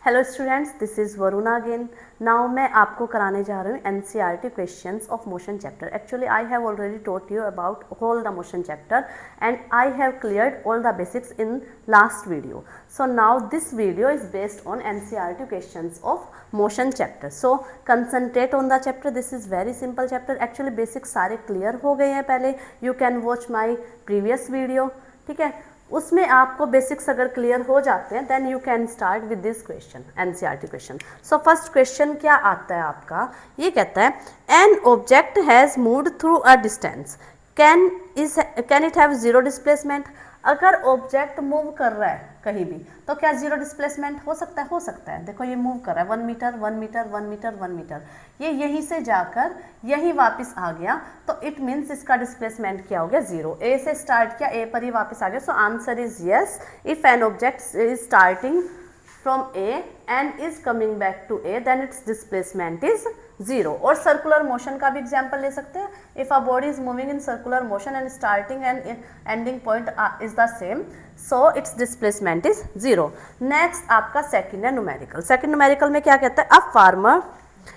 Hello students, this is Varuna again. Now मैं आपको कराने जा रही हूँ NCERT questions of motion chapter. Actually I have already taught you about whole the motion chapter and I have cleared all the basics in last video. So now this video is based on NCERT questions of motion chapter. So concentrate on the chapter. This is very simple chapter. Actually basics सारे clear हो गए हैं पहले. You can watch my previous video. ठीक है, उसमें आपको basics अगर क्लियर हो जाते हैं then you can start with this question, NCERT question. So first question क्या आता है आपका, ये कहता है an object has moved through a distance can it have zero displacement. अगर ऑब्जेक्ट मूव कर रहा है कहीं भी तो क्या जीरो डिस्प्लेसमेंट हो सकता है? हो सकता है. देखो ये मूव कर रहा है 1 मीटर 1 मीटर 1 मीटर 1 मीटर, ये यहीं से जाकर यहीं वापस आ गया तो इट मीन्स इसका डिस्प्लेसमेंट क्या हो गया? जीरो. ए से स्टार्ट किया, ए पर ही वापस आ गया. So answer is yes. If an object is starting from A and is coming back to A then its displacement is zero. और सर्कुलर मोशन का भी एग्जाम्पल ले सकते हैं. If a body is moving in circular motion and starting and ending point is the same so it's displacement is zero. Next आपका second है numerical. Second numerical में क्या कहता है? अ फार्मर,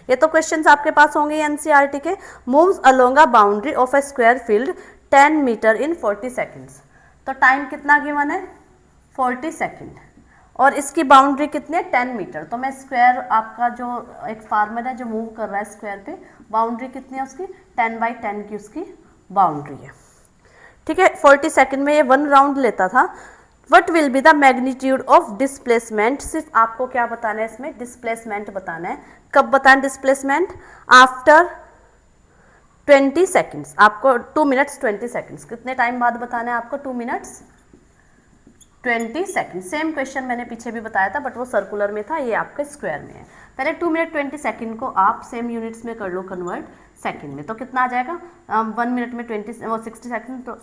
ये तो क्वेश्चंस आपके पास होंगे एनसीईआरटी के, moves along a boundary of a square field 10 metre in 40 seconds. तो टाइम कितना गिवन है? 40 सेकेंड और इसकी बाउंड्री कितनी है? 10 मीटर. तो मैं स्क्वायर, आपका जो एक फार्मर है जो मूव कर रहा है स्क्वायर पे, बाउंड्री कितनी है उसकी? 10/10 की उसकी बाउंड्री है. ठीक है, 40 सेकंड में ये 1 राउंड लेता था. What will be the magnitude of displacement? सिर्फ आपको क्या बताना है इसमें? डिस्प्लेसमेंट बताना है. कब बताना डिस्प्लेसमेंट? After 20 seconds. आपको 2 मिनट्स 20 सेकेंड्स. कितने टाइम बाद बताना है आपको? 2 मिनट्स 20 सेकेंड. सेम क्वेश्चन मैंने पीछे भी बताया था बट वो सर्कुलर में था, ये आपके स्क्वायर में है. पहले 2 मिनट 20 सेकेंड को आप सेम यूनिट्स में कर लो कन्वर्ट सेकेंड में, तो कितना आ जाएगा? 1 मिनट में 60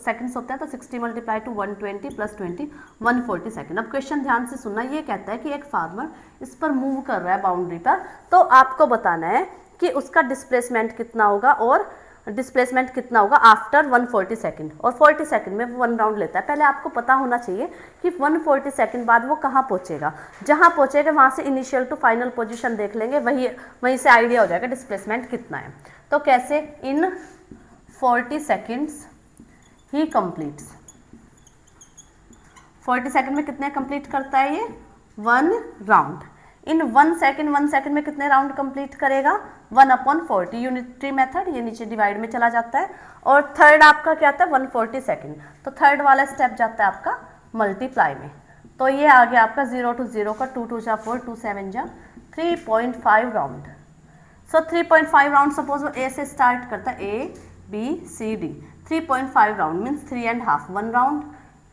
सेकेंड्स होते हैं तो 60 मल्टीप्लाई टू 120 प्लस 20 140 सेकेंड. अब क्वेश्चन ध्यान से सुनना. ये कहता है कि एक फार्मर इस पर मूव कर रहा है बाउंड्री पर, तो आपको बताना है कि उसका डिस्प्लेसमेंट कितना होगा और डिस्प्लेसमेंट कितना होगा आफ्टर 140 सेकेंड. और 40 सेकेंड में वो 1 राउंड लेता है. पहले आपको पता होना चाहिए कि 140 सेकेंड बाद वो कहाँ पहुँचेगा. जहाँ पहुँचेगा वहाँ से इनिशियल टू फाइनल पोजीशन देख लेंगे, वहीं से आइडिया हो जाएगा डिस्प्लेसमेंट कितना है. तो कैसे? इन 40 सेकेंड्स ही कंप्लीट्स. 40 सेकेंड में कितने कंप्लीट करता है ये? 1 राउंड. इन 1 सेकेंड में कितने राउंड कंप्लीट करेगा? 1/40. यूनिटरी मेथड, ये नीचे डिवाइड में चला जाता है. और थर्ड आपका क्या आता है? 140 सेकेंड. तो थर्ड वाला स्टेप जाता है आपका मल्टीप्लाई में. तो ये आ गया आपका 0 to 0 का 2 2 जा 4 2 7 जा 3.5 राउंड. सो 3.5 राउंड सपोज वो ए से स्टार्ट करता है, A B C D. 3.5 round means 3.5. 1 round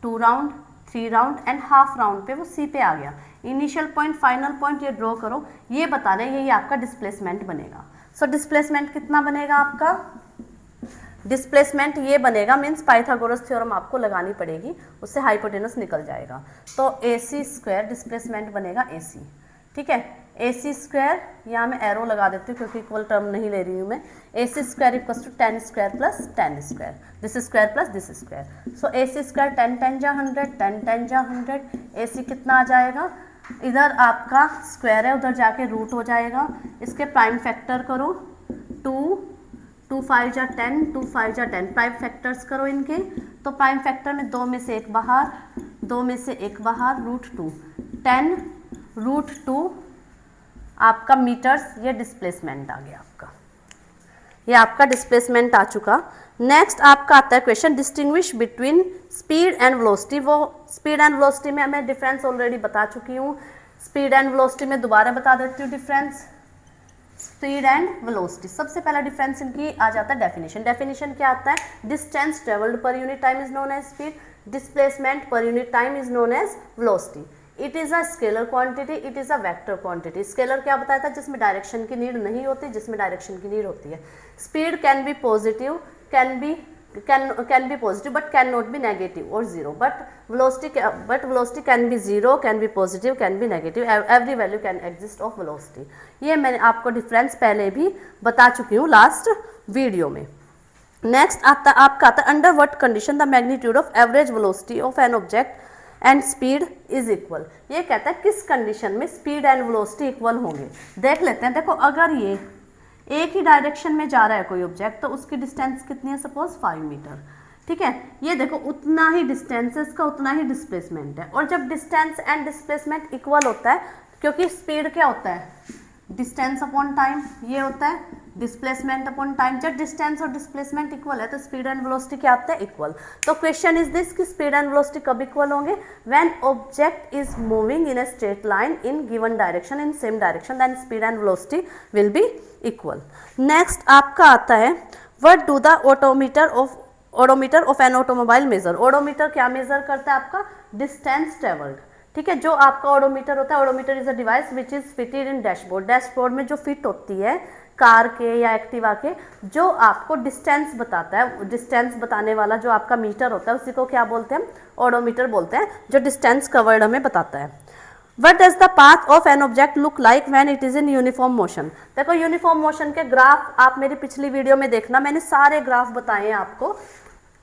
2 round 3 round and half round पे वो सी पे आ गया. इनिशियल पॉइंट फाइनल पॉइंट ये ड्रॉ करो, ये बताना है, यही आपका डिस्प्लेसमेंट बनेगा. सो डिस्प्लेसमेंट कितना बनेगा आपका? डिस्प्लेसमेंट ये बनेगा मीन्स पाइथागोरस थ्योरम आपको लगानी पड़ेगी, उससे हाइपोटेनस निकल जाएगा. तो AC स्क्वायर डिस्प्लेसमेंट बनेगा AC. ठीक है, AC स्क्वायर, यहाँ मैं एरो लगा देती हूँ क्योंकि इक्वल टर्म नहीं ले रही हूँ मैं. AC square equal to 10 square plus 10 square, this square plus this square. So AC square 10 10 जा 100 10 10 जा 100. AC कितना आ जाएगा? इधर आपका स्क्वायर है, उधर जाके रूट हो जाएगा. इसके प्राइम फैक्टर करो 2 2 5 जा 10 2 5 जा 10. प्राइम फैक्टर्स करो इनके. तो प्राइम फैक्टर में 2 में से 1 बाहर, 2 में से 1 बाहर, √2. 10 √2 आपका मीटर्स. ये डिस्प्लेसमेंट आ गया आपका, ये आपका डिस्प्लेसमेंट आ चुका. नेक्स्ट आपका आता है question distinguish between speed and velocity. वो स्पीड एंड वेलोसिटी में मैं डिफरेंस ऑलरेडी बता चुकी हूँ. स्पीड एंड वेलोसिटी में दोबारा बता देती हूँ डिफरेंस. स्पीड एंड वेलोसिटी, सबसे पहला डिफरेंस इनकी आ जाता है डेफिनेशन. डेफिनेशन क्या आता है? Distance travelled per unit time is known as speed. Displacement per unit time is known as velocity. It is a scalar quantity, it is a vector quantity. Scalar क्या बताया था? जिसमें डायरेक्शन की need नहीं होती, जिसमें डायरेक्शन की need होती है. Speed can be positive, can be positive but can not be negative और zero. But velocity can be zero, can be positive, can be negative. Every value can exist of velocity. ये मैंने आपको difference पहले भी बता चुकी हूँ last video में. नेक्स्ट आपका आता है under what condition the magnitude of average velocity of an object and speed is equal. ये कहता है किस कंडीशन में स्पीड एंड वेलोसिटी इक्वल होंगे। देख लेते हैं। देखो अगर ये एक ही डायरेक्शन में जा रहा है कोई ऑब्जेक्ट तो उसकी डिस्टेंस कितनी है, सपोज 5 मीटर, ठीक है। ये देखो उतना ही डिस्टेंस है इसका, उतना ही डिस्प्लेसमेंट है। और जब डिस्टेंस एंड डिस्प्लेसमेंट इक्वल होता है, क्योंकि स्पीड क्या होता है, डिस्टेंस अपॉन टाइम, ये होता है डिस्प्लेसमेंट अपॉन टाइम। जब डिस्टेंस और डिस्प्लेसमेंट इक्वल है तो स्पीड एंड वेलोसिटी क्या आता है, इक्वल। तो क्वेश्चन इज दिस कि स्पीड एंड वेलोसिटी कब इक्वल होंगे, when object is moving in a straight line in given direction in same direction, then speed and velocity will be equal. Next आपका आता है what do the odometer of an automobile measure. Odometer क्या measure करता है, आपका distance travelled, ठीक है। जो आपका ओडोमीटर होता है, odometer is a device which is fitted in dashboard. Dashboard में जो फिट होती है कार के या एक्टिवा के, जो आपको डिस्टेंस बताता है, डिस्टेंस बताने वाला जो आपका मीटर होता है उसी को क्या बोलते हैं, ओडोमीटर बोलते हैं, जो डिस्टेंस कवर्ड हमें बताता है। What does the path of an object look like when it is in uniform motion? देखो यूनिफॉर्म मोशन के ग्राफ आप मेरी पिछली वीडियो में देखना, मैंने सारे ग्राफ बताए हैं आपको,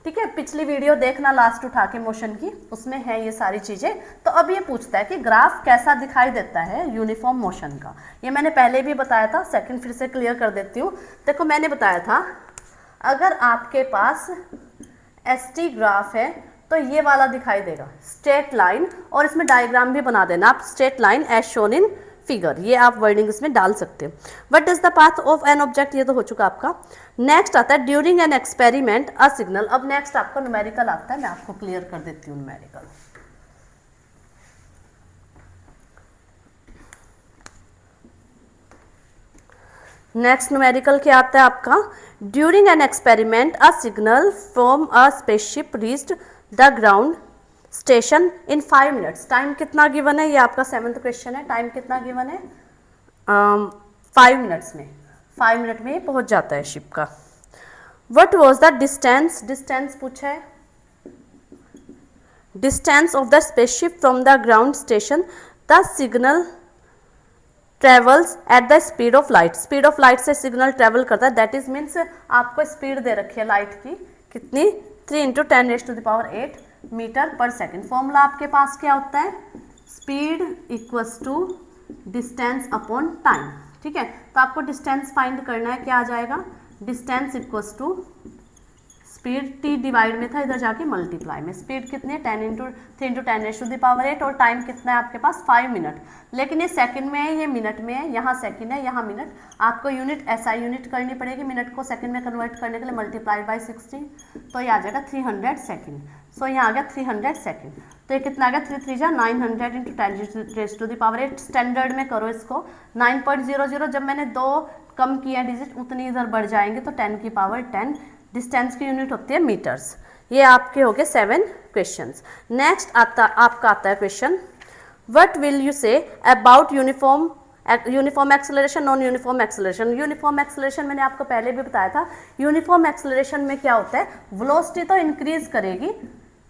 ठीक है। पिछली वीडियो देखना लास्ट उठा के मोशन की, उसमें है ये सारी चीजें। तो अब ये पूछता है कि ग्राफ कैसा दिखाई देता है यूनिफॉर्म मोशन का। ये मैंने पहले भी बताया था, सेकंड फिर से क्लियर कर देती हूँ। देखो मैंने बताया था अगर आपके पास एसटी ग्राफ है तो ये वाला दिखाई देगा स्ट्रेट लाइन, और इसमें डायग्राम भी बना देना आप, straight line as shown in figure, ये आप वर्डिंग इसमें डाल सकते हो। What is the path of an object, ये तो हो चुका आपका। नेक्स्ट आता है during an experiment a signal. अब नेक्स्ट आपका न्यूमेरिकल आता है, मैं आपको क्लियर कर देती हूँ न्यूमेरिकल। नेक्स्ट न्यूमेरिकल क्या आता है आपका, during an experiment a signal from a spaceship reached the ground station in 5 minutes. Time कितना गिवन है, ये आपका 7th क्वेश्चन है। टाइम कितना गिवन है, 5 मिनट्स में, 5 मिनट में ये पहुंच जाता है शिप का। What was the distance, distance पूछा है, distance of the spaceship from the ground station the signal travels at the speed of light. Speed of light से सिग्नल ट्रेवल करता है, दैट इज मीन्स आपको स्पीड दे रखी है light की, कितनी, 3 × 10⁸ मीटर पर सेकेंड। फॉर्मूला आपके पास क्या होता है, speed equals to distance upon time, ठीक है। तो आपको डिस्टेंस फाइंड करना है, क्या आ जाएगा, distance equals to speed, t divide में था, इधर जाके मल्टीप्लाई में। स्पीड कितनी है, 10 × 3 × 10⁸, और टाइम कितना है आपके पास 5 मिनट। लेकिन ये सेकंड में है, ये मिनट में है, यहाँ सेकंड है, यहाँ मिनट। आपको यूनिट एसआई यूनिट करनी पड़ेगी, मिनट को सेकंड में कन्वर्ट करने के लिए मल्टीप्लाई बाय 60, तो ये आ जाएगा 300 सेकंड। सो यहाँ आ गया 300 सेकंड। तो ये कितना आ गया, 3 × 3 = 900 × 10⁸। स्टैंडर्ड में करो इसको, 9.00, जब मैंने 2 कम किया डिजिट उतनी इधर बढ़ जाएंगे, तो 10⁻10। डिस्टेंस की यूनिट होती है मीटर्स। ये आपके हो गए 7 क्वेश्चंस। नेक्स्ट आपका आता है question, what will you say about uniform acceleration, non uniform acceleration. Uniform acceleration मैंने आपको पहले भी बताया था। यूनिफॉर्म एक्सेलरेशन में क्या होता है, वेलोसिटी तो इंक्रीज करेगी,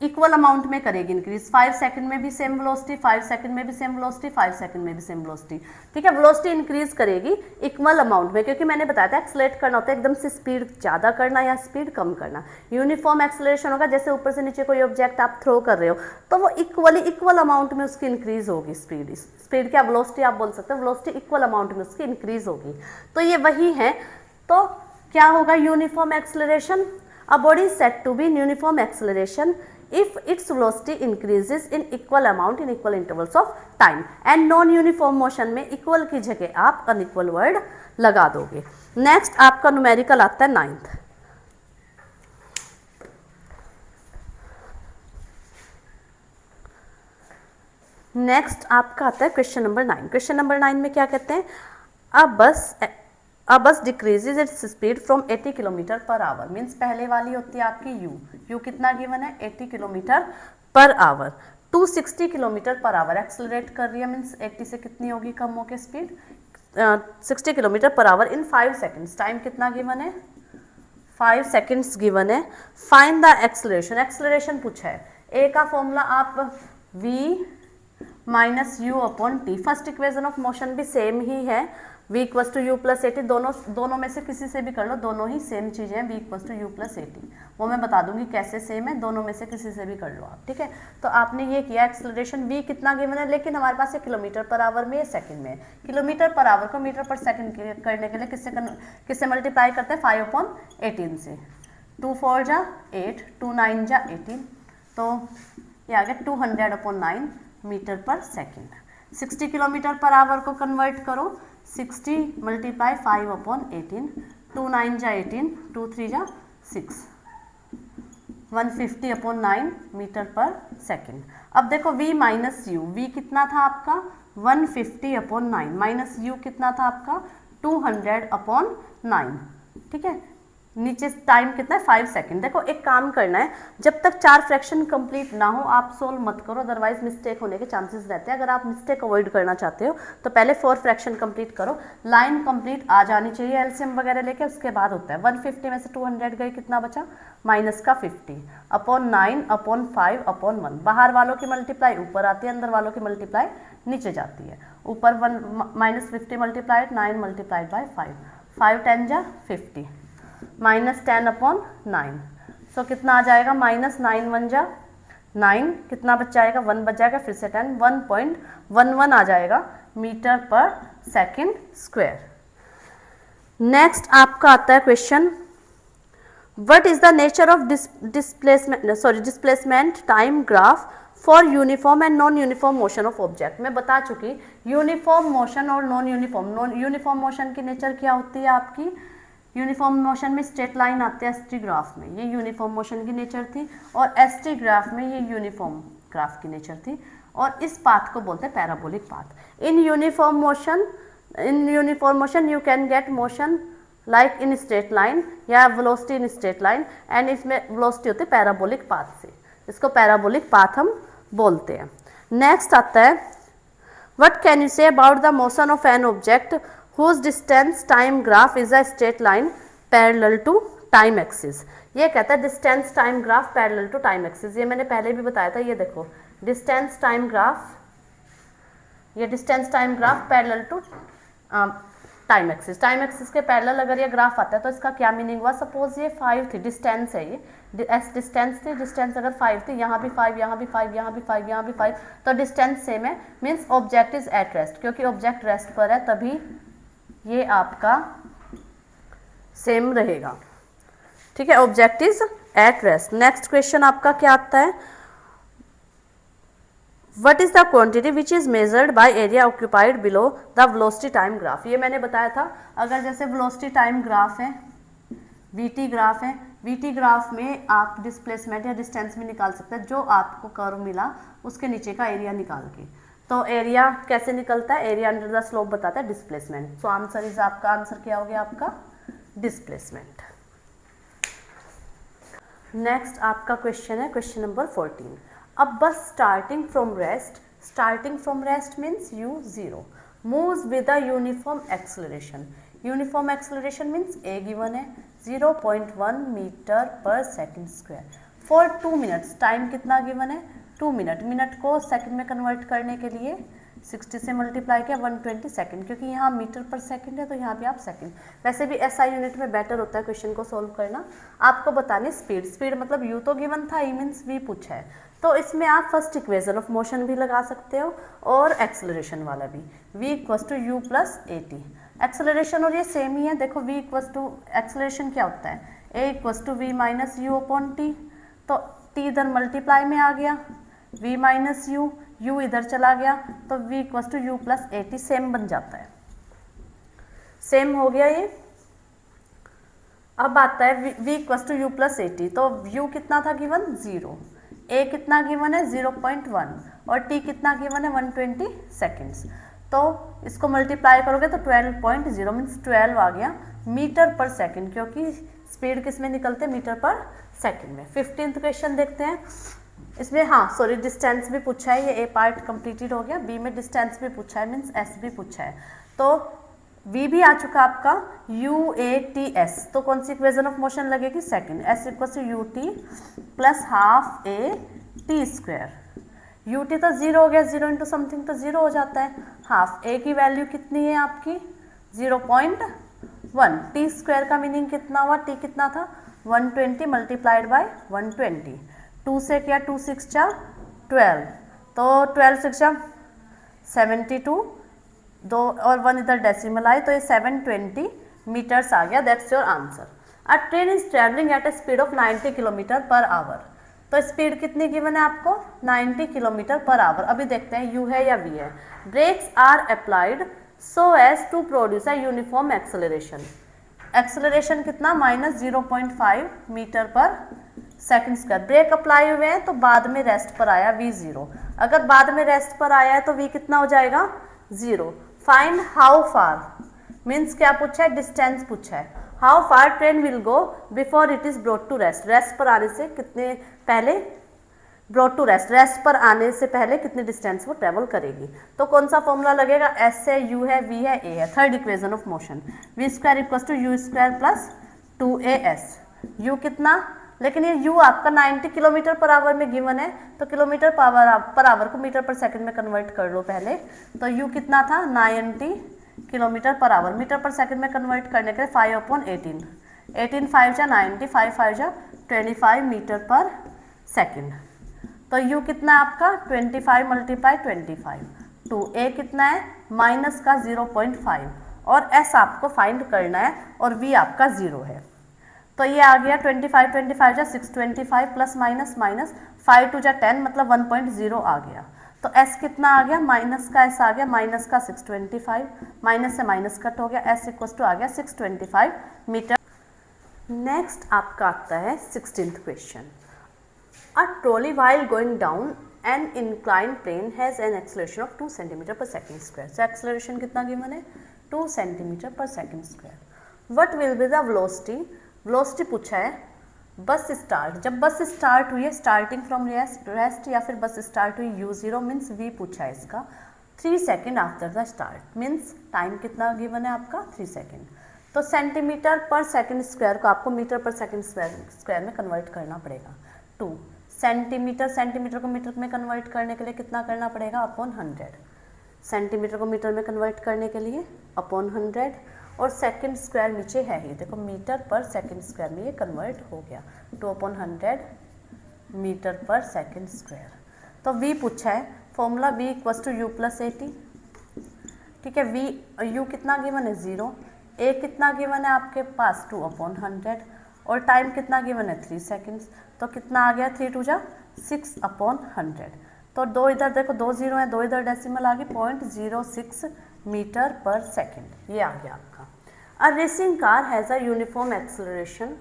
इक्वल अमाउंट में करेगी इंक्रीज। 5 सेकंड में भी सेम वेलोसिटी, 5 सेकंड में भी सेम वेलोसिटी, 5 सेकंड में भी सेम वेलोसिटी, ठीक है। वेलोसिटी इंक्रीज करेगी इक्वल अमाउंट में, क्योंकि मैंने बताया था एक्सेलरेट करना होता है एकदम से स्पीड ज़्यादा करना या स्पीड कम करना। यूनिफॉर्म एक्सेलरेशन होगा जैसे ऊपर से नीचे कोई ऑब्जेक्ट आप थ्रो कर रहे हो तो वो इक्वल अमाउंट में उसकी इंक्रीज होगी स्पीड। स्पीड क्या, वेलोसिटी आप बोल सकते हो, वेलोसिटी इक्वल अमाउंट में उसकी इंक्रीज होगी। तो ये वही है। तो क्या होगा uniform acceleration, a body set to be in uniform acceleration if its velocity increases in equal amount in equal intervals of time, and non uniform motion में equal की जगह आप unequal word लगा दोगे। नेक्स्ट आपका न्यूमेरिकल आता है 9th। Next आपका आता है क्वेश्चन नंबर 9। क्वेश्चन नंबर 9 में क्या कहते हैं, अ बस decreases its speed from 80 kilometre per hour. Means पहले वाली होती है आपकी यू कितना गिवन है, 80 kilometre per our, 260 kilometre per our accelerate कर रही है। मीन्स 80 से कितनी होगी कम होकर speed, 60 kilometre per hour in 5 seconds. Time कितना गिवन है, 5 सेकेंड्स गिवन है। फाइंड द एक्सेलरेशन, एक्सेलरेशन पूछा है। ए का फॉर्मूला आप v - u/t, first equation of motion भी सेम ही है, v equals to u plus 80, दोनों में से किसी से भी कर लो, दोनों ही सेम चीज़ें हैं, v equals to u plus 80, वो मैं बता दूंगी कैसे सेम है, दोनों में से किसी से भी कर लो आप, ठीक है। तो आपने ये किया, एक्सेलरेशन v कितना गिवन है, लेकिन हमारे पास ये किलोमीटर पर आवर में, ये सेकंड में। किलोमीटर पर आवर को मीटर पर सेकंड करने के लिए किससे मल्टीप्लाई करते हैं, 5/18 से। 2 4 जा 8, 2 9 जा 18, तो ये आ गया 200/9 मीटर पर सेकंड। 60 किलोमीटर पर आवर को कन्वर्ट करो, 60 मल्टीप्लाई 5/18, 2 9 जा 18, 2 3 जा 6, 150/9 मीटर पर सेकंड। अब देखो v माइनस यू, v कितना था आपका 150/9, माइनस u कितना था आपका 200/9, ठीक है। नीचे टाइम कितना है 5 सेकंड। देखो एक काम करना है, जब तक 4 फ्रैक्शन कंप्लीट ना हो आप सोल्व मत करो, अदरवाइज मिस्टेक होने के चांसेस रहते हैं। अगर आप मिस्टेक अवॉइड करना चाहते हो तो पहले 4 फ्रैक्शन कंप्लीट करो, लाइन कंप्लीट आ जानी चाहिए एलसीएम वगैरह लेके, उसके बाद होता है। 150 में से 200 गई, कितना बचा माइनस का 50/9/5/1। बाहर वालों की मल्टीप्लाई ऊपर आती है, अंदर वालों की मल्टीप्लाई नीचे जाती है। ऊपर 50 मल्टीप्लाइड 9 मल्टीप्लाइड बाई 5, 5 10 जा 50, -10/9, सो कितना आ जाएगा -9 1 जा 9, कितना बच जाएगा 1 बच जाएगा, फिर से 10, 1.11 आ जाएगा मीटर पर सेकंड स्क्वायर। नेक्स्ट आपका आता है question, what is the nature of displacement time graph for uniform and non uniform motion of object. मैं बता चुकी यूनिफॉर्म मोशन और नॉन यूनिफॉर्म मोशन की नेचर क्या होती है आपकी। यूनिफॉर्म मोशन में स्ट्रेट लाइन आते हैं एसटी ग्राफ में, ये यूनिफॉर्म मोशन की नेचर थी, और एसटी ग्राफ में ये यूनिफॉर्म ग्राफ की नेचर थी, और इस पाथ को बोलते हैं parabolic path. In uniform motion you can get motion like in straight line या velocity in straight line, and इसमें वेलोसिटी होती है पैराबोलिक पाथ से, इसको पैराबोलिक पाथ हम बोलते हैं। नेक्स्ट आता है, what can you say about the motion of an object whose distance time graph is a straight line parallel to time axis। ये कहता है distance time graph parallel to time axis, ये मैंने पहले भी बताया था। ये देखो डिस्टेंस टाइम ग्राफ, ये distance time graph parallel to time axis, time axis के पैरेलल अगर ये ग्राफ आता है तो इसका क्या मीनिंग हुआ। सपोज ये 5 थी, डिस्टेंस है ये एस डिस्टेंस थी, डिस्टेंस अगर 5 थी, यहाँ भी 5, यहाँ भी 5, यहाँ भी 5, यहाँ भी 5, तो डिस्टेंस सेम है, means object is at rest, क्योंकि ऑब्जेक्ट रेस्ट पर है तभी ये आपका सेम रहेगा, ठीक है। Object is at rest. Next question आपका क्या आता है, what is the quantity which is measured by area occupied below the velocity time graph. ये मैंने बताया था, अगर जैसे वेलोसिटी टाइम ग्राफ है, वीटी ग्राफ है, वीटी ग्राफ में आप डिस्प्लेसमेंट या डिस्टेंस भी निकाल सकते हैं, जो आपको कर्व मिला उसके नीचे का एरिया निकाल के। तो एरिया कैसे निकलता है, एरिया अंडर द स्लोप बताता है डिस्प्लेसमेंट। सो आंसर इज आपका, आंसर क्या हो गया आपका डिस्प्लेसमेंट। नेक्स्ट आपका क्वेश्चन है क्वेश्चन नंबर 14। अब बस starting from rest means u0 moves with a uniform acceleration. Uniform acceleration means A given है 0.1 मीटर पर second square for 2 minutes. Time कितना गिवन है 2 मिनट, मिनट को सेकंड में कन्वर्ट करने के लिए 60 से मल्टीप्लाई किया 120 सेकंड, क्योंकि यहाँ मीटर पर सेकंड है तो यहाँ पे आप सेकंड। वैसे भी एसआई यूनिट में बेटर होता है क्वेश्चन को सोल्व करना। आपको बताने स्पीड मतलब यू तो गिवन था, ई मीन्स वी पूछा है, तो इसमें आप फर्स्ट इक्वेशन ऑफ मोशन भी लगा सकते हो और एक्सेलरेशन वाला भी, v equals to u plus a t. Acceleration और ये सेम ही है, देखो v इक्वस टू एक्सेलरेशन क्या होता है a equals to v minus u upon t, तो t इधर मल्टीप्लाई में आ गया, v माइनस यू इधर चला गया, तो v equals to u plus a t same बन जाता है, सेम हो गया ये। अब आता है v equals to u plus a t, तो u कितना था गिवन 0, a कितना गिवन है 0.1 और t कितना गिवन है 120 सेकेंड्स, तो इसको मल्टीप्लाई करोगे तो 12.0 मीन्स 12 आ गया मीटर पर सेकंड, क्योंकि स्पीड किस में निकलते हैं मीटर पर सेकंड में। 15th क्वेश्चन देखते हैं, इसमें हाँ सॉरी डिस्टेंस भी पूछा है, ये ए पार्ट कंप्लीटेड हो गया, बी में डिस्टेंस भी पूछा है मीन्स एस भी पूछा है, तो v भी आ चुका आपका यू ए टी एस, तो कौन सी इक्वेशन ऑफ मोशन लगेगी second, s equal to u t plus half a t square. U t तो 0 हो गया, 0 इंटू समथिंग तो 0 हो जाता है, हाफ ए की वैल्यू कितनी है आपकी 0.1। टी स्क्वायर का मीनिंग कितना हुआ, टी कितना था 120 मल्टीप्लाइड बाय 120। 2 से क्या 2 6 जा 12, तो 12 6 जा 72, 2 और 1 इधर डेसिमल आए तो ये 720 मीटर्स आ गया। That's your answer. A train is travelling at A speed of 90 kilometre per our. तो स्पीड कितनी गिवन है आपको 90 किलोमीटर पर आवर। अभी देखते हैं यू है या वी है। Brakes are applied so as to produce a uniform acceleration. Acceleration कितना -0.5 मीटर पर सेकंड स्क्वायर। ब्रेक अप्लाई हुए हैं तो बाद में रेस्ट पर आया v0। अगर बाद में रेस्ट पर आया है तो v कितना हो जाएगा 0। फाइंड हाउ फार मीन्स क्या पूछा है, डिस्टेंस पूछा है। How far train will go before it is brought to rest. Rest पर आने से कितने पहले, ब्रोट टू रेस्ट, रेस्ट पर आने से पहले कितनी डिस्टेंस वो ट्रेवल करेगी। तो कौन सा फॉर्मूला लगेगा, एस है, यू है, वी है, ए है। Third equation of motion, v square equals to u square plus 2as। U कितना, लेकिन ये u आपका 90 किलोमीटर पर आवर में गिवन है, तो किलोमीटर पर आवर को मीटर पर सेकंड में कन्वर्ट कर लो पहले। तो u कितना था 90 किलोमीटर पर आवर, मीटर पर सेकंड में कन्वर्ट करने के लिए 5/18। 18 5 जा 90, 5 5 जा 25 मीटर पर सेकंड। तो u कितना है आपका 25 मल्टीप्लाई 25। 2a कितना है माइनस का 0.5 और s आपको फाइंड करना है और v आपका 0 है। तो ये आ गया 25 25 जा 625 प्लस माइनस माइनस 5 2 जा 10 मतलब 1.0 आ गया। तो s कितना आ गया, माइनस का s आ गया, माइनस का 625, माइनस से माइनस कट हो गया, s इक्वल टू आ गया 625 मीटर। नेक्स्ट आपका आता है 16th question. A trolley while going down an inclined plane has an acceleration of 2 centimeter per second square. So acceleration कितना गिवन है 2 centimeter per second square. What will be the velocity? Velocity पूछा है बस start, जब बस start हुई है starting from rest या फिर बस स्टार्ट हुई u0 मीन्स v पूछा है इसका 3 second after the start means time कितना गिवन है आपका 3 सेकेंड। तो सेंटीमीटर पर सेकेंड स्क्वायर को आपको मीटर पर सेकेंड स्क्वायर में कन्वर्ट करना पड़ेगा। 2 सेंटीमीटर, सेंटीमीटर को मीटर में कन्वर्ट करने के लिए कितना करना पड़ेगा अपॉन 100। सेंटीमीटर को मीटर में कन्वर्ट करने के लिए अपॉन 100 और सेकंड स्क्वायर नीचे है ही, देखो मीटर पर सेकंड स्क्वायर में ये कन्वर्ट हो गया 2/100 मीटर पर सेकंड स्क्वायर। तो v पूछा है, formula v equals to u plus 80। ठीक है, v u कितना गिवन है 0, a कितना गिवन है आपके पास 2/100 और टाइम कितना गिवन है 3 सेकेंड्स। तो कितना आ गया 3 2 जा 6/100। तो दो इधर देखो 2 0 है, 2 इधर डेसिमल आ गई 0.06 मीटर पर सेकेंड, ये आ गया आपका। A racing car has a uniform acceleration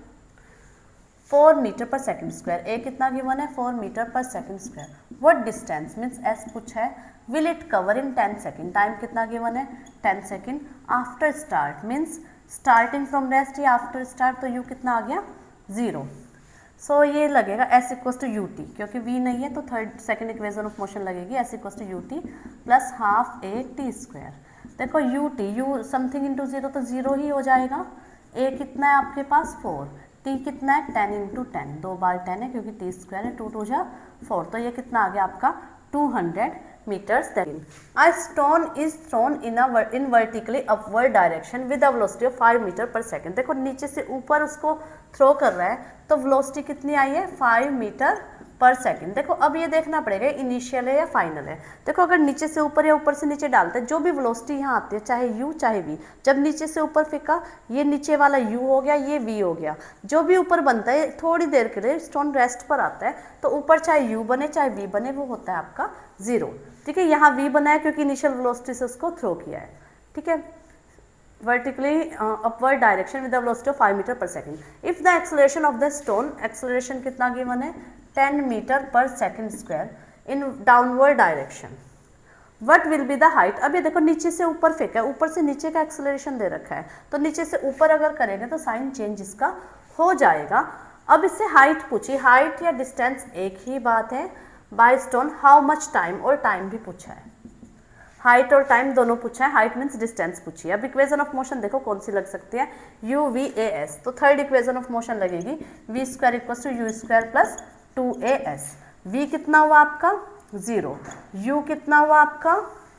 4 metre per second square. A कितना गिवन है 4 metre per second square. What distance means s पूछा है, will it cover in 10 second. Time कितना गिवन है 10 second. After start means starting from rest या after start, तो u कितना आ गया 0। सो ये लगेगा s equals to u t, क्योंकि v नहीं है तो third second equation of motion लगेगी s equals to u t plus half a t square. देखो u t u something into 0 तो 0 ही हो जाएगा। a कितना है आपके पास 4, t कितना है 10 इंटू 10, 2 बार 10 है क्योंकि टी स्क्वायर है, 2 2 जा 4, तो ये कितना आ गया आपका 200 meters. Then a stone is thrown in vertically upward direction with a velocity of 5 meter per second. देखो नीचे से ऊपर उसको थ्रो कर रहा है तो वेलोसिटी कितनी आई है 5 मीटर पर सेकंड। देखो अब ये देखना पड़ेगा इनिशियल है या फाइनल है। देखो अगर नीचे से ऊपर या ऊपर से नीचे डालते हैं, जो भी वेलोसिटी यहाँ आती है चाहे u चाहे v, जब नीचे से ऊपर फेंका ये नीचे वाला u हो गया, ये v हो गया। जो भी ऊपर बनता है थोड़ी देर के लिए स्टोन रेस्ट पर आता है तो ऊपर चाहे u बने चाहे v बने वो होता है आपका 0। ठीक है, यहाँ v बना है क्योंकि इनिशियल वेलोसिटी से उसको थ्रो किया है। ठीक है, vertically upward direction with a velocity of 5 meter per second. If the acceleration of the stone, acceleration कितना गिवन है 10 metre per second square in downward direction, what will be the height? अब ये देखो नीचे से ऊपर फेंका है, ऊपर से नीचे का एक्सेलरेशन दे रखा है, तो नीचे से ऊपर अगर करेंगे तो साइन चेंज इसका हो जाएगा। अब इससे हाइट पूछी, हाइट या डिस्टेंस एक ही बात है। By stone how much time, और टाइम भी पूछा है, हाइट और टाइम दोनों पूछा है। हाइट मीन्स डिस्टेंस पूछी है। अब इक्वेशन ऑफ मोशन देखो कौन सी लग सकती है, यू वी ए एस, तो थर्ड इक्वेशन ऑफ मोशन लगेगी v square equal to u square plus 2as। v कितना हुआ आपका 0, u कितना हुआ आपका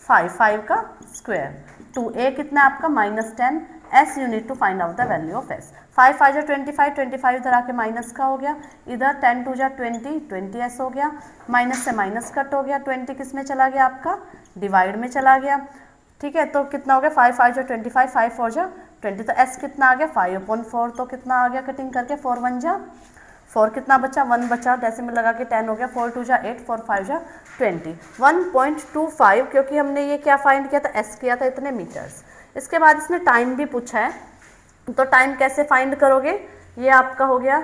5 का स्क्वायर, 2, ए कितना है आपका -10, s you need to find out the value of s. 5 5 जा 25, 25 इधर आके माइनस का हो गया, इधर 10 2 जा 20, 20 एस हो गया, माइनस से माइनस कट हो गया, 20 किस में चला गया आपका डिवाइड में चला गया, ठीक है। तो कितना हो गया 5 5 जा 25, 5 4 जा 20, तो एस कितना आ गया 5/4, तो कितना आ गया कटिंग करके 4 1 जा 4, कितना बचा 1 बचा, डेसिमल लगा के 10 हो गया, 4 2 जा 8, 4 5 जा 20, 1.25, क्योंकि हमने ये क्या फाइंड किया था एस किया था इतने मीटर्स। इसके बाद इसने टाइम भी पूछा है, तो टाइम कैसे फाइंड करोगे, ये आपका हो गया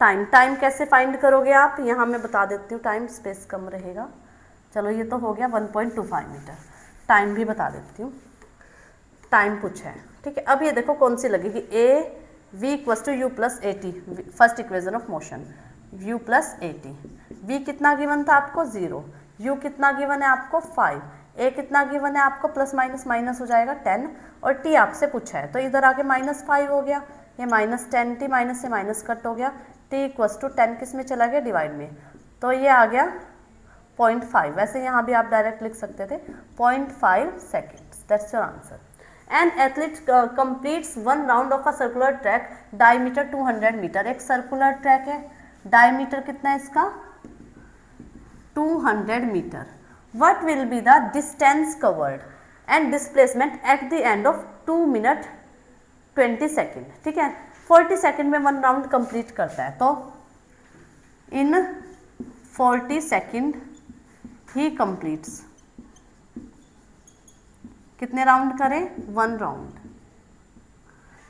टाइम। टाइम कैसे फाइंड करोगे आप, यहाँ मैं बता देती हूँ, टाइम स्पेस कम रहेगा, चलो ये तो हो गया 1.25 मीटर, टाइम भी बता देती हूँ। टाइम पूछा है, ठीक है। अब ये देखो कौन सी लगेगी, a v equals to u plus a t, first equation of motion, u plus a t. v कितना गिवन था आपको 0, u कितना गिवन है आपको 5, a कितना गिवन है आपको प्लस माइनस माइनस हो जाएगा 10, और t आपसे पूछा है, तो इधर आके -5 हो गया, ये -10t, माइनस से माइनस कट हो गया, t इक्वल्स टू 10 किस में चला गया डिवाइड में, तो ये आ गया 0.5। वैसे यहाँ भी आप डायरेक्ट लिख सकते थे 0.5 seconds, that's your answer. An athlete completes one round of a circular track, diameter 200 मीटर। एक सर्कुलर ट्रैक है, डायमीटर कितना है इसका 200 metre. What will be the distance covered and displacement at the end of 2 minute 20 second, ठीक है। 40 second में 1 round complete करता है, तो इन 40 सेकेंड ही कंप्लीट्स, कितने राउंड करें 1 राउंड,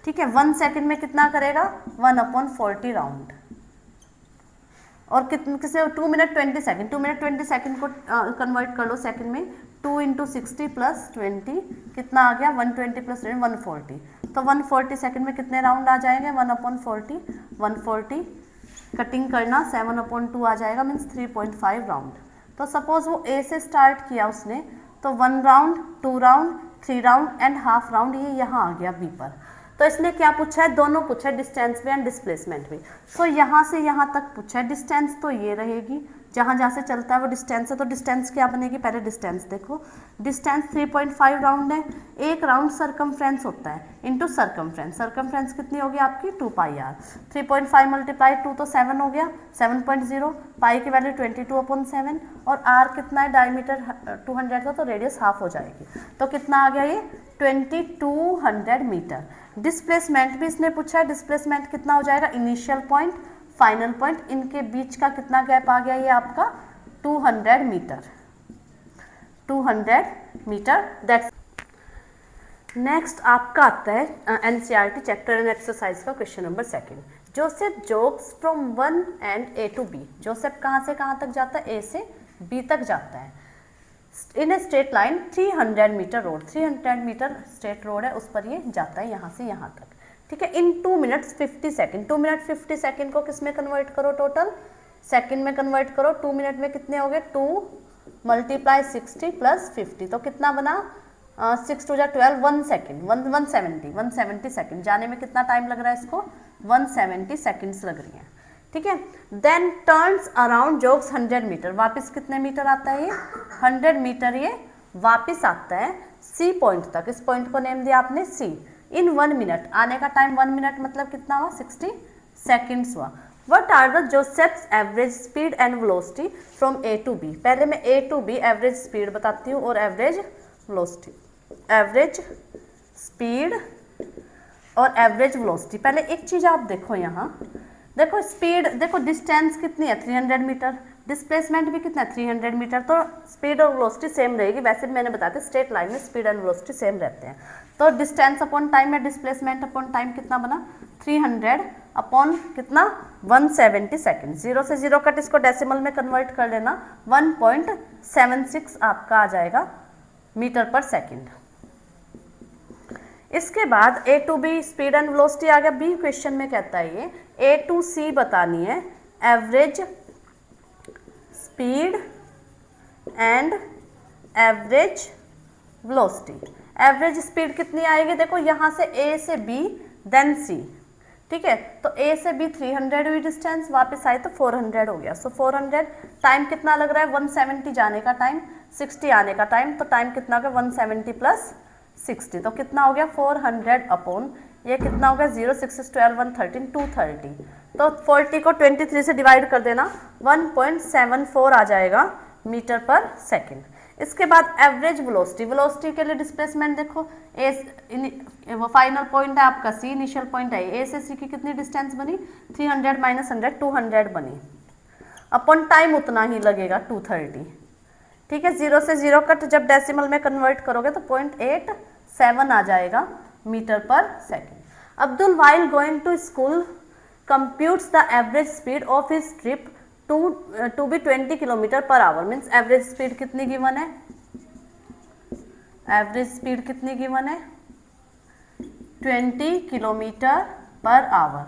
ठीक है। 1 सेकेंड में कितना करेगा 1/40 राउंड, और किसे 2 मिनट 20 सेकेंड, 2 मिनट 20 सेकेंड को कन्वर्ट कर लो सेकेंड में, 2 × 60 + 20 कितना आ गया 120 + 20 140, तो 140 सेकेंड में कितने राउंड आ जाएंगे 1/40, 140 कटिंग करना 7/2 आ जाएगा, मीन्स 3.5 राउंड। तो सपोज वो ए से स्टार्ट किया उसने, तो 1 round 2 round 3 round and half round, ये यहाँ आ गया बी पर। तो इसने क्या पूछा है, दोनों पूछा है, डिस्टेंस भी एंड डिस्प्लेसमेंट भी। सो यहाँ से यहाँ तक पूछा है, डिस्टेंस तो ये रहेगी, जहाँ जहाँ से चलता है वो डिस्टेंस है, तो डिस्टेंस क्या बनेगी, पहले डिस्टेंस देखो, डिस्टेंस 3.5 राउंड है, एक राउंड सरकमफ्रेंस होता है इनटू सरकमफ्रेंस, सरकमफ्रेंस कितनी होगी आपकी 2πr, 3.5 × 2 तो 7 हो गया, 7.0, पाई की वैल्यू 22/7, और r कितना है डायमीटर 200 था, तो रेडियस हाफ हो जाएगी, तो कितना आ गया ये 2200 मीटर। डिस्प्लेसमेंट भी इसने पूछा है, डिस्प्लेसमेंट कितना हो जाएगा, इनिशियल पॉइंट फाइनल पॉइंट, इनके बीच का कितना गैप आ गया ये आपका 200 मीटर, 200 मीटर। दैट्स नेक्स्ट आपका आता है एनसीईआरटी चैप्टर एंड एक्सरसाइज का question number 2। Joseph jogs from 1 and a to b. Joseph कहाँ से कहाँ तक जाता है, ए से बी तक जाता है in a straight line 300 metre road, 300 metre straight road है, उस पर ये जाता है यहाँ से यहाँ तक, ठीक है। इन 2 मिनट्स 50 सेकेंड, 2 मिनट 50 सेकेंड को किस में कन्वर्ट करो, टोटल सेकेंड में कन्वर्ट करो। 2 मिनट में कितने हो गए 2 × 60 + 50, तो कितना बना 6 2 जा 12, 1 सेकेंड 170 सेकेंड, जाने में कितना टाइम लग रहा है इसको 170 सेकेंड्स लग रही हैं, ठीक है। Then turns around jogs 100 metre, वापस कितने मीटर आता है ये 100 मीटर ये वापस आता है सी पॉइंट तक, इस पॉइंट को नेम दिया आपने सी, इन 1 मिनट, आने का टाइम 1 मिनट मतलब कितना हुआ 60 सेकेंड्स हुआ। What are the Joseph's average speed and velocity from A to B? पहले मैं A to B average speed बताती हूँ और एवरेज वेलोसिटी, एवरेज स्पीड और एवरेज वेलोसिटी। पहले एक चीज़ आप देखो, यहाँ देखो स्पीड, देखो डिस्टेंस कितनी है 300 मीटर, डिस्प्लेसमेंट भी कितना है 300 मीटर, तो स्पीड और वेलोसिटी सेम रहेगी। वैसे भी मैंने बताया था स्ट्रेट लाइन में स्पीड एंड वेलोसिटी सेम रहते हैं, तो डिस्टेंस अपॉन टाइम है, डिस्प्लेसमेंट अपॉन टाइम कितना बना 300 अपॉन कितना 170 सेकेंड, 0 से 0 कट, इसको डेसिमल में कन्वर्ट कर लेना 1.76 आपका आ जाएगा मीटर पर सेकेंड। इसके बाद A to B speed and velocity आ गया। बी क्वेश्चन में कहता है ये A to C बतानी है average speed and average velocity. Average speed कितनी आएगी, देखो यहाँ से A से B देन C, ठीक है, तो A से B 300 हुई डिस्टेंस, वापस आए तो 400 हो गया, सो 400, टाइम कितना लग रहा है 170 जाने का टाइम 60 आने का टाइम, तो टाइम कितना होगा 170 + 60, तो कितना हो गया 400 अपॉन ये कितना हो गया 0 6 12 113 230, तो 40 को 23 से डिवाइड कर देना 1.74 आ जाएगा मीटर पर सेकंड। इसके बाद एवरेज वेलोसिटी, वेलोसिटी के लिए डिस्प्लेसमेंट देखो, वो फाइनल पॉइंट है आपका सी, इनिशियल पॉइंट है ए से सी की कितनी डिस्टेंस बनी 300 माइनस 100 200 बनी, अपॉन टाइम उतना ही लगेगा 230, ठीक है। 0 से 0 कट जब डेसिमल में कन्वर्ट करोगे तो 0.87 आ जाएगा metre per second. Abdul while going to school computes the average speed of his trip to be 20 kilometre per hour, means average speed कितनी गिवन है, एवरेज स्पीड कितनी गिवन है 20 kilometre per hour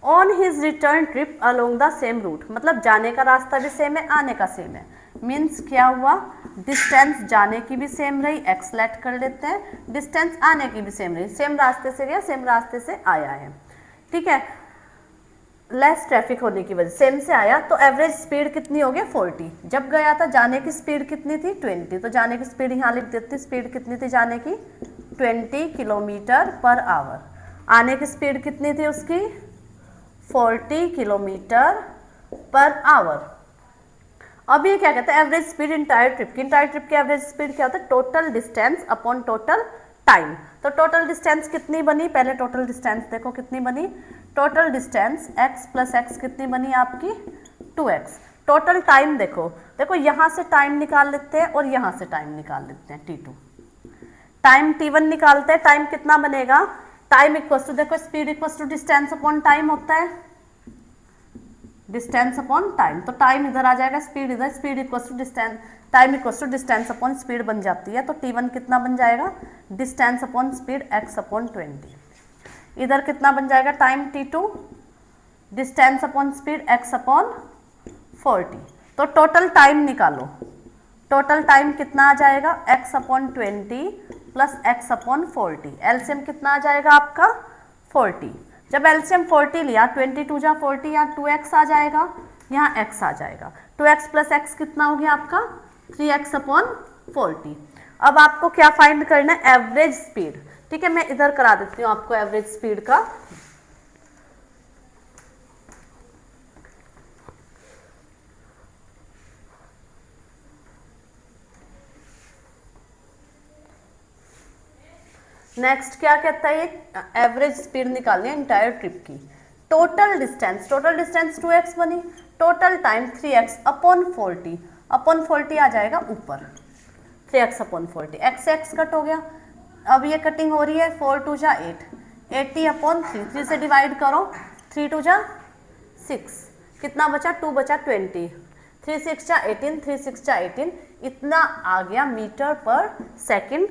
on his return trip along the same route, मतलब जाने का रास्ता भी same है आने का सेम है, मीन्स क्या हुआ डिस्टेंस जाने की भी सेम रही, एक्स लेट कर लेते हैं, डिस्टेंस आने की भी सेम रही, सेम रास्ते से गया सेम रास्ते से आया है, ठीक है। लेस ट्रैफिक होने की वजह सेम से आया, तो एवरेज स्पीड कितनी हो गई 40, जब गया था जाने की स्पीड कितनी थी 20, तो जाने की स्पीड यहाँ लिख देती, स्पीड कितनी थी जाने की 20 किलोमीटर पर आवर, आने की स्पीड कितनी थी उसकी 40 किलोमीटर पर आवर। अब ये क्या कहते हैं एवरेज स्पीड इंटायर ट्रिप की, इंटायर ट्रिप की एवरेज स्पीड क्या होता है total distance upon total time, तो टोटल डिस्टेंस कितनी बनी, पहले टोटल डिस्टेंस देखो कितनी बनी, total distance x plus x कितनी बनी आपकी 2x, टोटल टाइम देखो, देखो यहाँ से टाइम निकाल लेते हैं और यहाँ से टाइम निकाल लेते हैं t2, टाइम t1 निकालते हैं, टाइम कितना बनेगा, टाइम इक्वल टू देखो speed equal to distance upon time होता है, डिस्टेंस अपॉन टाइम, तो टाइम इधर आ जाएगा स्पीड इधर, speed equal to distance, time equal to distance upon speed बन जाती है, तो t1 कितना बन जाएगा डिस्टेंस अपॉन स्पीड x अपॉन 20, इधर कितना बन जाएगा time t2 distance upon speed x अपॉन 40, तो टोटल टाइम निकालो, टोटल टाइम कितना आ जाएगा x अपॉन 20 प्लस x अपॉन 40, एलसीएम कितना आ जाएगा आपका 40, जब एलसीएम 40 लिया 22 जा 40 या 2x आ जाएगा, यहाँ x आ जाएगा, 2x प्लस x कितना हो गया आपका 3x अपॉन 40। अब आपको क्या फाइंड करना है एवरेज स्पीड, ठीक है, मैं इधर करा देती हूँ आपको एवरेज स्पीड का, नेक्स्ट क्या कहता है ये एवरेज स्पीड निकालनी है इंटायर ट्रिप की, टोटल डिस्टेंस 2x बनी, total time 3x upon 40, upon 40 आ जाएगा ऊपर 3x अपॉन 40, x से x कट हो गया, अब ये कटिंग हो रही है 4 2 जा 8, 80 अपॉन 3, 3 से डिवाइड करो 3 2 जा 6, कितना बचा 2 बचा 20, 3 6 जा 18, 3 6 जा 18, इतना आ गया मीटर पर सेकंड